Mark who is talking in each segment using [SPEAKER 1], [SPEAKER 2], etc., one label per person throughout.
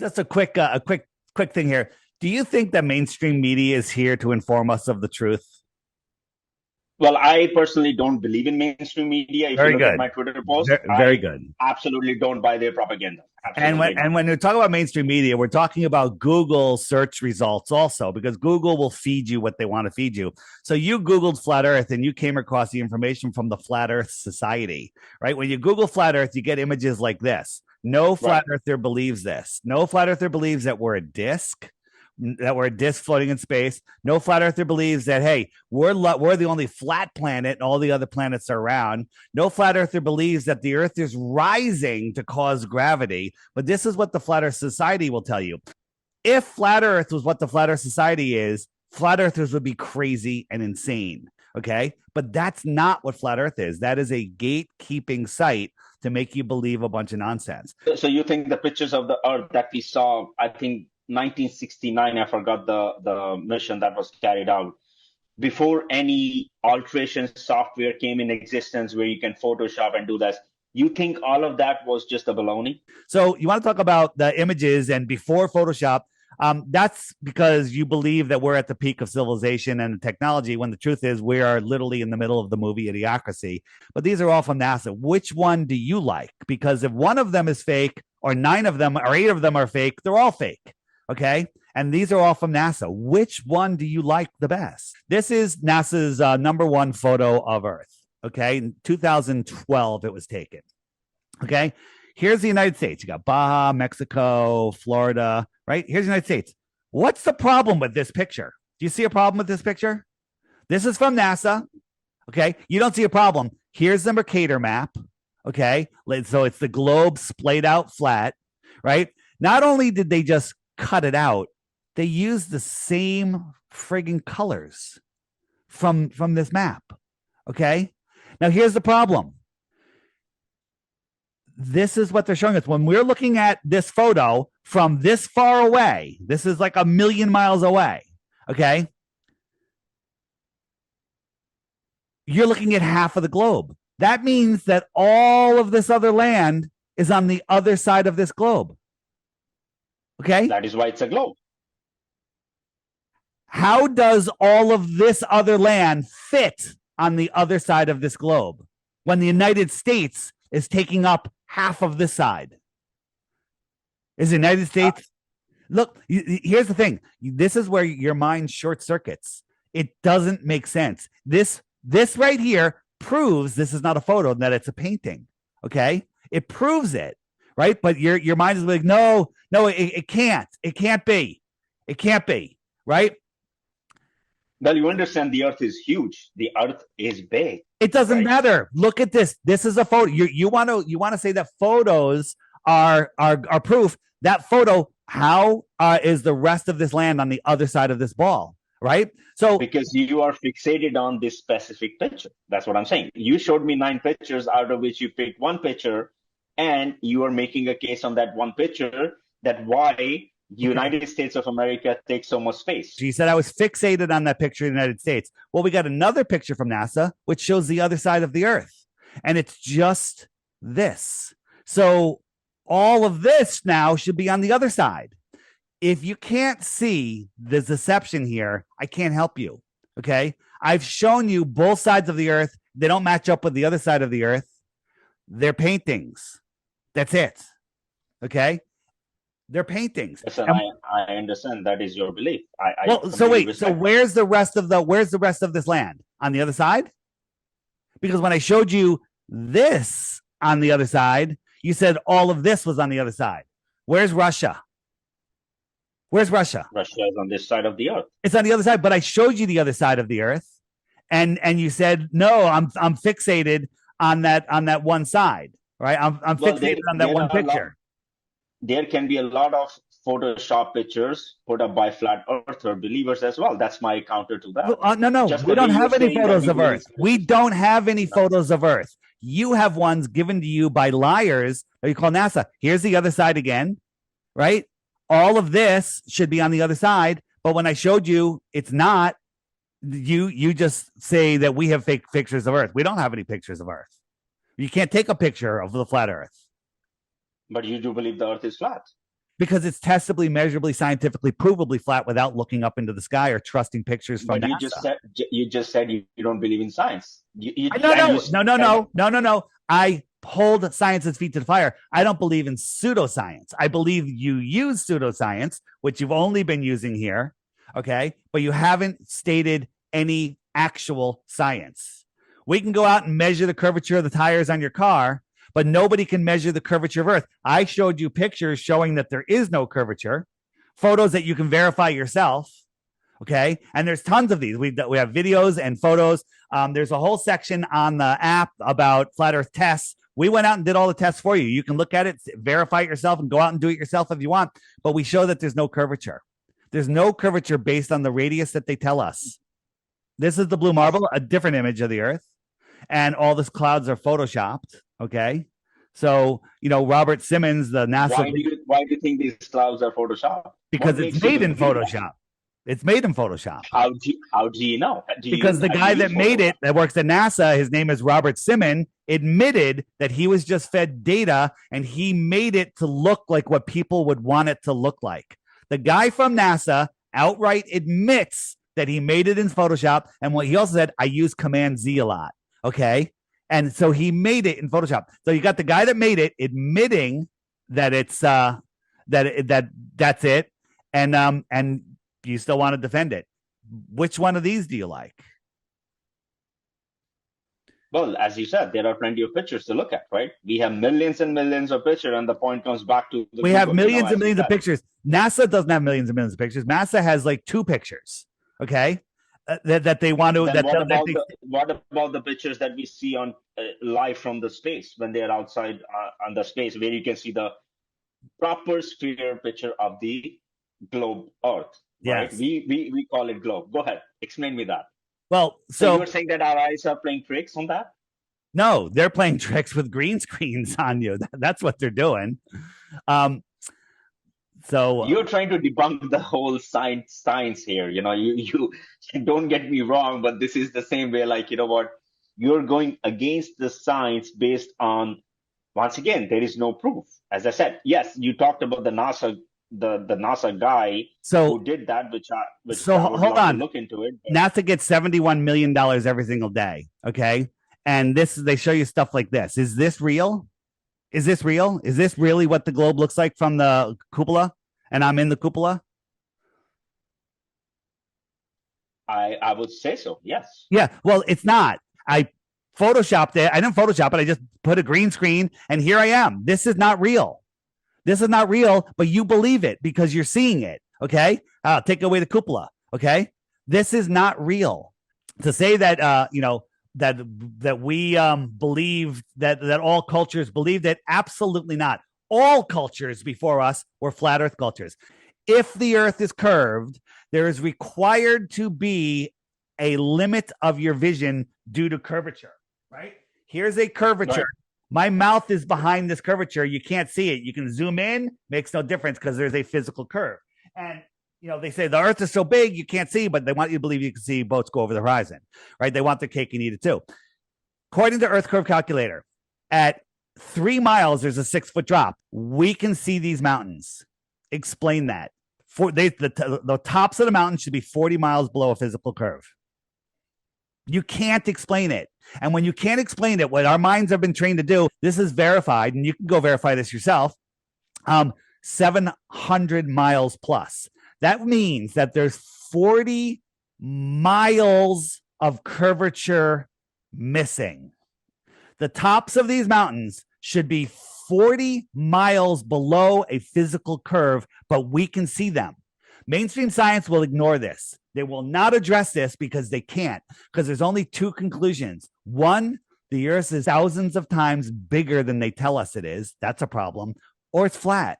[SPEAKER 1] Just a quick thing here. Do you think that mainstream media is here to inform us of the truth?
[SPEAKER 2] Well, I personally don't believe in mainstream media. If you
[SPEAKER 1] Very
[SPEAKER 2] look at
[SPEAKER 1] good.
[SPEAKER 2] my Twitter post,
[SPEAKER 1] Very
[SPEAKER 2] I
[SPEAKER 1] good.
[SPEAKER 2] absolutely don't buy their propaganda.
[SPEAKER 1] And when
[SPEAKER 2] Absolutely not.
[SPEAKER 1] and when we talk about mainstream media, we're talking about Google search results also, because Google will feed you what they want to feed you. So you Googled flat Earth and you came across the information from the Flat Earth Society, right? When you Google flat Earth, you get images like this. No
[SPEAKER 2] Right.
[SPEAKER 1] flat earther believes this. No flat earther believes that we're a disc floating in space. No flat earther believes that, hey, we're the only flat planet and all the other planets are round. No flat earther believes that the earth is rising to cause gravity. But this is what the Flat Earth Society will tell you. If flat earth was what the Flat Earth Society is, flat earthers would be crazy and insane. Okay. But that's not what flat earth is. That is a gatekeeping site to make you believe a bunch of nonsense.
[SPEAKER 2] So you think the pictures of the Earth that we saw, I think 1969, I forgot the mission that was carried out, before any alteration software came in existence where you can Photoshop and do that, you think all of that was just a baloney?
[SPEAKER 1] So you want to talk about the images and before Photoshop. That's because you believe that we're at the peak of civilization and technology, when the truth is we are literally in the middle of the movie Idiocracy. But these are all from NASA. Which one do you like? Because if one of them is fake, or 9 of them or 8 of them are fake, they're all fake. Okay. And these are all from NASA. Which one do you like the best? This is NASA's #1 photo of Earth. Okay. In 2012, it was taken. Okay. Here's the United States. You got Baja, Mexico, Florida, right? Here's the United States. What's the problem with this picture? Do you see a problem with this picture? This is from NASA. Okay. You don't see a problem. Here's the Mercator map. Okay. So it's the globe splayed out flat, right? Not only did they just cut it out, they used the same friggin' colors from this map. Okay. Now here's the problem. This is what they're showing us. When we're looking at this photo from this far away, this is like 1,000,000 miles away. Okay. You're looking at half of the globe. That means that all of this other land is on the other side of this globe. Okay.
[SPEAKER 2] That is why it's a globe.
[SPEAKER 1] How does all of this other land fit on the other side of this globe when the United States is taking up half of this side? Is the United States? Look, here's the thing. This is where your mind short circuits. It doesn't make sense. This right here proves this is not a photo, that it's a painting. Okay. It proves it, right? But your mind is like, no, it can't. It can't be. It can't be, right?
[SPEAKER 2] Well, you understand the Earth is huge. The Earth is big.
[SPEAKER 1] It doesn't matter. Look at this. This is a photo. You want to say that photos are proof. That photo, how is the rest of this land on the other side of this ball, right? So
[SPEAKER 2] because you are fixated on this specific picture. That's what I'm saying. You showed me 9 pictures, out of which you picked one picture, and you are making a case on that one picture that why United States of America takes so much space.
[SPEAKER 1] She said I was fixated on that picture of the United States. Well, we got another picture from NASA, which shows the other side of the Earth. And it's just this. So all of this now should be on the other side. If you can't see the deception here, I can't help you. Okay. I've shown you both sides of the Earth. They don't match up with the other side of the Earth. They're paintings. That's it. Okay. They're paintings.
[SPEAKER 2] Listen, I understand that is your belief.
[SPEAKER 1] So where's the rest of this land? On the other side? Because when I showed you this on the other side, you said all of this was on the other side. Where's Russia? Where's Russia?
[SPEAKER 2] Russia is on this side of the Earth.
[SPEAKER 1] It's on the other side, but I showed you the other side of the Earth, and you said no. I'm fixated on that one side, right? I'm fixated on that one picture.
[SPEAKER 2] There can be a lot of Photoshop pictures put up by flat earther believers as well. That's my counter to that.
[SPEAKER 1] No. We don't have any photos of Earth. We don't have any photos of Earth. You have ones given to you by liars that you call NASA. Here's the other side again, right? All of this should be on the other side. But when I showed you, it's not. You just say that we have fake pictures of Earth. We don't have any pictures of Earth. You can't take a picture of the flat Earth.
[SPEAKER 2] But you do believe the Earth is flat.
[SPEAKER 1] Because it's testably, measurably, scientifically, provably flat without looking up into the sky or trusting pictures from
[SPEAKER 2] But
[SPEAKER 1] NASA.
[SPEAKER 2] you just said you don't believe in science.
[SPEAKER 1] No. I hold science's feet to the fire. I don't believe in pseudoscience. I believe you use pseudoscience, which you've only been using here, okay? But you haven't stated any actual science. We can go out and measure the curvature of the tires on your car, but nobody can measure the curvature of Earth. I showed you pictures showing that there is no curvature, photos that you can verify yourself, okay? And there's tons of these. We have videos and photos. There's a whole section on the app about flat Earth tests. We went out and did all the tests for you. You can look at it, verify it yourself, and go out and do it yourself if you want. But we show that there's no curvature. There's no curvature based on the radius that they tell us. This is the blue marble, a different image of the Earth. And all these clouds are photoshopped, okay? So, Robert Simmons, the NASA...
[SPEAKER 2] Why do you think these clouds are photoshopped?
[SPEAKER 1] Because it's made in Photoshop. It's made in Photoshop.
[SPEAKER 2] How do you know?
[SPEAKER 1] Because the guy that made it, that works at NASA, his name is Robert Simmons, admitted that he was just fed data and he made it to look like what people would want it to look like. The guy from NASA outright admits that he made it in Photoshop. And what he also said, I use Command Z a lot. Okay. And so he made it in Photoshop. So you got the guy that made it admitting that it's that's it. And you still want to defend it. Which one of these do you like?
[SPEAKER 2] Well, as you said, there are plenty of pictures to look at, right? We have millions and millions of pictures, and the point comes back to
[SPEAKER 1] we have millions and millions of pictures. NASA doesn't have millions and millions of pictures. NASA has like 2 pictures, okay? That they want to.
[SPEAKER 2] What about the pictures that we see on live from the space when they are outside on the space, where you can see the proper sphere picture of the globe Earth? Right?
[SPEAKER 1] Yes,
[SPEAKER 2] we call it globe. Go ahead, explain me that.
[SPEAKER 1] Well,
[SPEAKER 2] so you're saying that our eyes are playing tricks on that?
[SPEAKER 1] No, they're playing tricks with green screens on you. That's what they're doing. So
[SPEAKER 2] you're trying to debunk the whole science here. You don't get me wrong, but this is the same way. Like, what? You're going against the science based on, once again, there is no proof. As I said, yes, you talked about the NASA. The NASA guy who did that, which
[SPEAKER 1] hold on,
[SPEAKER 2] look into it.
[SPEAKER 1] NASA gets $71 million every single day. Okay, and they show you stuff like this. Is this real? Is this real? Is this really what the globe looks like from the cupola? And I'm in the cupola.
[SPEAKER 2] I would say so. Yes.
[SPEAKER 1] Yeah. Well, it's not. I photoshopped it. I didn't Photoshop it. I just put a green screen, and here I am. This is not real. This is not real, but you believe it because you're seeing it, okay? Take away the cupola, okay? This is not real. To say that, that we believe that all cultures believed it, absolutely not. All cultures before us were flat Earth cultures. If the Earth is curved, there is required to be a limit of your vision due to curvature, right? Here's a curvature. Right. My mouth is behind this curvature. You can't see it. You can zoom in, makes no difference because there's a physical curve. And, they say the Earth is so big, you can't see, but they want you to believe you can see boats go over the horizon, right? They want their cake and eat it too. According to Earth Curve Calculator, at 3 miles, there's a 6-foot drop. We can see these mountains. Explain that. The tops of the mountain should be 40 miles below a physical curve. You can't explain it. And when you can't explain it, what our minds have been trained to do, this is verified, and you can go verify this yourself, 700 miles plus. That means that there's 40 miles of curvature missing. The tops of these mountains should be 40 miles below a physical curve, but we can see them. Mainstream science will ignore this. They will not address this because they can't, because there's only 2 conclusions. One, the Earth is thousands of times bigger than they tell us it is. That's a problem. Or it's flat.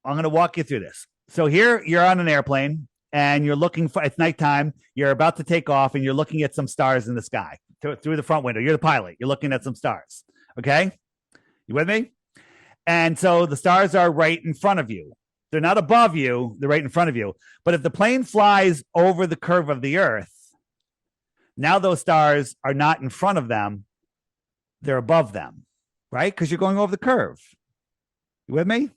[SPEAKER 1] I'm going to walk you through this. So here you're on an airplane and you're looking for, it's nighttime. You're about to take off and you're looking at some stars in the sky through the front window. You're the pilot. You're looking at some stars. Okay. You with me? And so the stars are right in front of you. They're not above you. They're right in front of you. But if the plane flies over the curve of the Earth, now those stars are not in front of them. They're above them, right? Because you're going over the curve. You with me?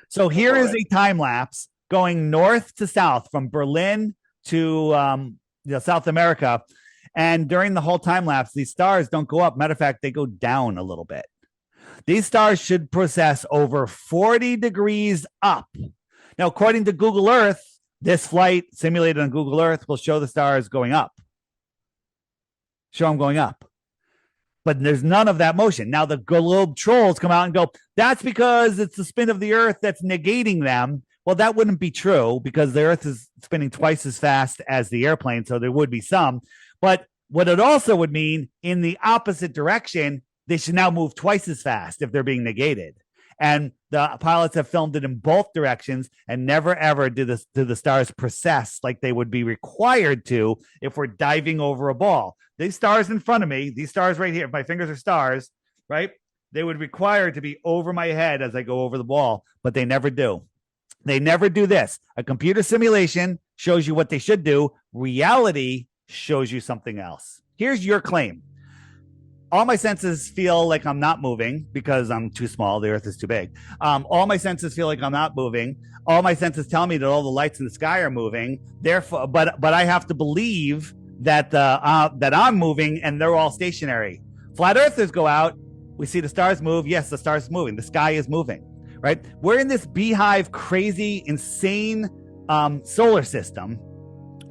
[SPEAKER 1] So here is a time lapse going north to south from Berlin to South America. And during the whole time lapse, these stars don't go up. Matter of fact, they go down a little bit. These stars should process over 40 degrees up. Now, according to Google Earth, this flight simulated on Google Earth will show the stars going up. Show them going up. But there's none of that motion. Now, the globe trolls come out and go, that's because it's the spin of the Earth that's negating them. Well, that wouldn't be true because the Earth is spinning twice as fast as the airplane, so there would be some. But what it also would mean, in the opposite direction, they should now move twice as fast if they're being negated. And the pilots have filmed it in both directions, and never, ever do the stars precess like they would be required to if we're diving over a ball. These stars in front of me, these stars right here, if my fingers are stars, right? They would require to be over my head as I go over the ball, but they never do. They never do this. A computer simulation shows you what they should do. Reality shows you something else. Here's your claim. All my senses feel like I'm not moving because I'm too small. The Earth is too big. All my senses feel like I'm not moving. All my senses tell me that all the lights in the sky are moving. Therefore, but I have to believe that I'm moving and they're all stationary. Flat Earthers go out. We see the stars move. Yes, the stars are moving. The sky is moving. Right? We're in this beehive, crazy, insane solar system.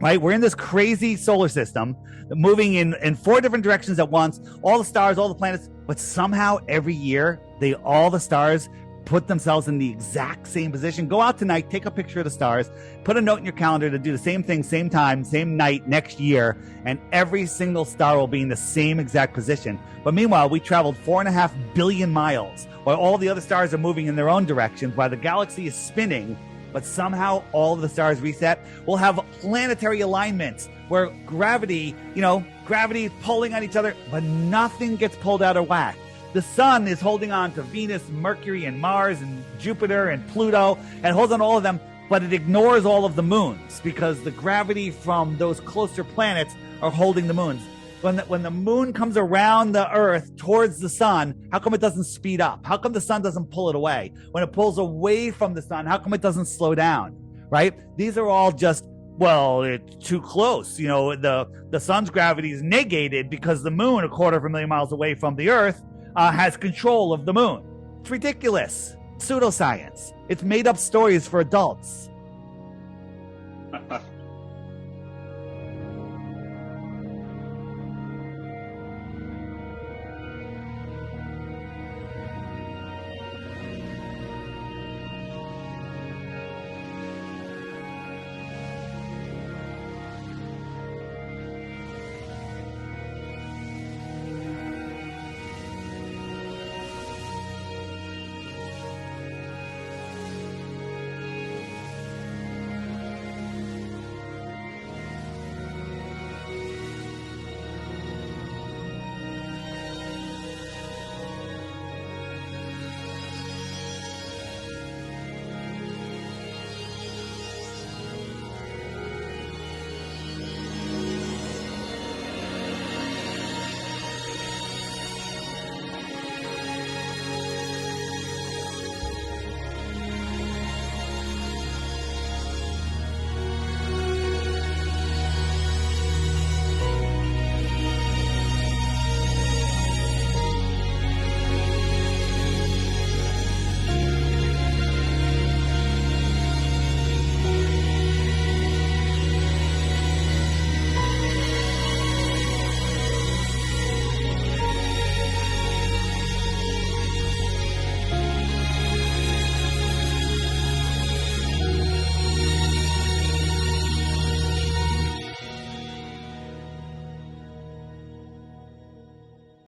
[SPEAKER 1] Right? We're in this crazy solar system moving in 4 different directions at once, all the stars, all the planets, but somehow every year all the stars put themselves in the exact same position. Go out tonight, take a picture of the stars, put a note in your calendar to do the same thing, same time, same night next year, and every single star will be in the same exact position. But meanwhile, we traveled 4.5 billion miles while all the other stars are moving in their own directions, while the galaxy is spinning. But somehow all of the stars reset. We'll have planetary alignments where gravity is pulling on each other, but nothing gets pulled out of whack. The sun is holding on to Venus, Mercury, and Mars, and Jupiter, and Pluto, and holds on to all of them, but it ignores all of the moons because the gravity from those closer planets are holding the moons. When the moon comes around the Earth towards the sun, how come it doesn't speed up? How come the sun doesn't pull it away? When it pulls away from the sun, how come it doesn't slow down? Right? These are all just, well, it's too close. The sun's gravity is negated because the moon, 250,000 miles away from the Earth, has control of the moon. It's ridiculous. Pseudoscience. It's made up stories for adults.